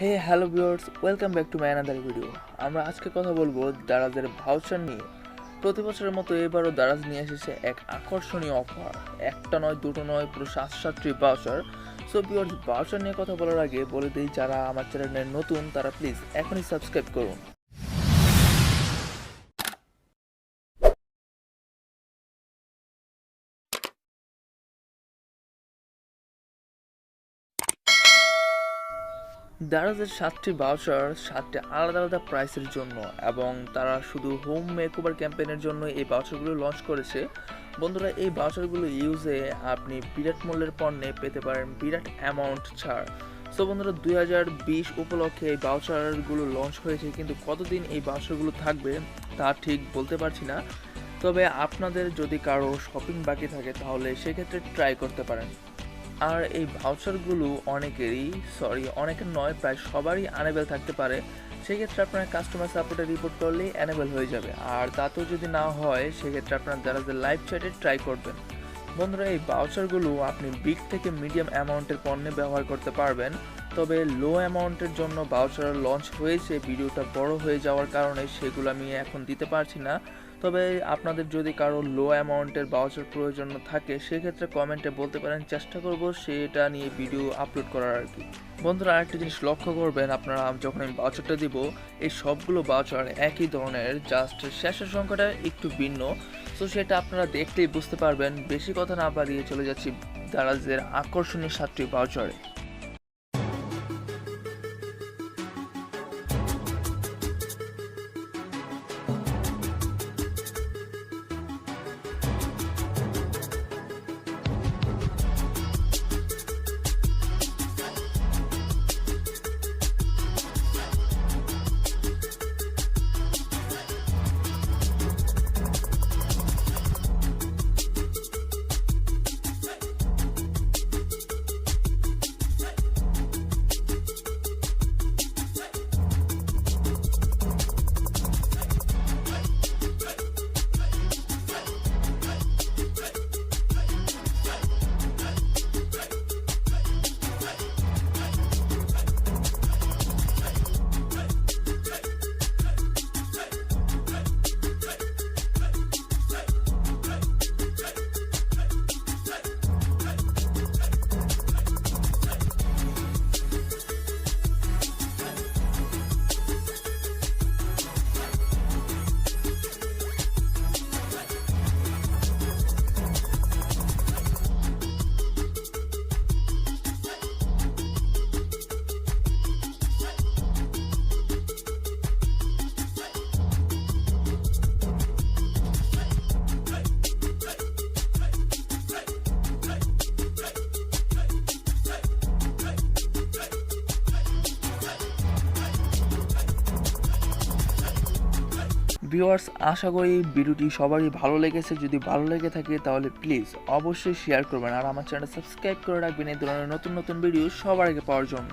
Hey hello viewers, welcome back to my another video. আমরা আজকে কথা বলবো দারাজের ভাউচার নিয়ে। প্রতি বছরের মতো এবারও দারাজ নিয়ে এসেছে এক আকর্ষণীয় অফার। একটা নয়, দুটো নয়, পুরো 7-7টি ভাউচার। সো ভিউয়ার্স, ভাউচার নিয়ে কথা বলার আগে বলে দিই, যারা আমার চ্যানেলে নতুন তারা প্লিজ এখনই সাবস্ক্রাইব করুন। দারাজের 7টি ভাউচার 7টি আলাদা আলাদা প্রাইসের জন্য, এবং তারা শুধু হোম মেকওভার ক্যাম্পেইনের জন্য এই ভাউচারগুলো লঞ্চ করেছে। বন্ধুরা, এই ভাউচারগুলো ইউজে আপনি বিরাট মূল্যের পণ্যে পেতে পারেন বিরাট অ্যামাউন্ট ছাড়। সো বন্ধুরা, 2020 উপলক্ষে এই ভাউচারগুলো লঞ্চ হয়েছে, কিন্তু কতদিন এই ভাউচারগুলো থাকবে তা ঠিক বলতে পারছি না। তবে আপনাদের যদি কারো শপিং বাকি থাকে তাহলে সেক্ষেত্রে ট্রাই করতে পারেন। আর এই ভাউচারগুলো অনেকের নয়, প্রায় সবারই অ্যানেবল থাকতে পারে। সেক্ষেত্রে আপনার কাস্টমার সাপোর্টে রিপোর্ট করলেই অ্যানেবল হয়ে যাবে। আর তাতেও যদি না হয়, সেক্ষেত্রে আপনার দারাজের লাইভ চ্যাটে ট্রাই করবেন। বন্ধুরা, এই ভাউচারগুলো আপনি বিগ থেকে মিডিয়াম অ্যামাউন্টের পণ্যে ব্যবহার করতে পারবেন। তবে লো অ্যামাউন্টের জন্য ভাউচার লঞ্চ হয়েছে, ভিডিওটা বড় হয়ে যাওয়ার কারণে সেগুলো আমি এখন দিতে পারছি না। তবে আপনাদের যদি কারো লো অ্যামাউন্টের ভাউচার প্রয়োজন থাকে, সেক্ষেত্রে কমেন্টে বলতে পারেন, চেষ্টা করব সেটা নিয়ে ভিডিও আপলোড করার আর কি। বন্ধুরা, আরেকটা জিনিস লক্ষ্য করবেন, আপনারা যখন আমি ভাউচারটা দিব, এই সবগুলো ভাউচার একই ধরনের, জাস্ট শেষের সংখ্যাটা একটু ভিন্ন। সো সেটা আপনারা দেখলেই বুঝতে পারবেন। বেশি কথা না বাড়িয়ে চলে যাচ্ছি দারাজের আকর্ষণীয় 7টি ভাউচারে। ভিউয়ার্স, আশা করি ভিডিওটি সবারই ভালো লেগেছে। যদি ভালো লেগে থাকে তাহলে প্লিজ অবশ্যই শেয়ার করবেন, আর আমার চ্যানেল সাবস্ক্রাইব করে রাখবেন এই ধরনের নতুন নতুন ভিডিও সবার আগে পাওয়ার জন্য।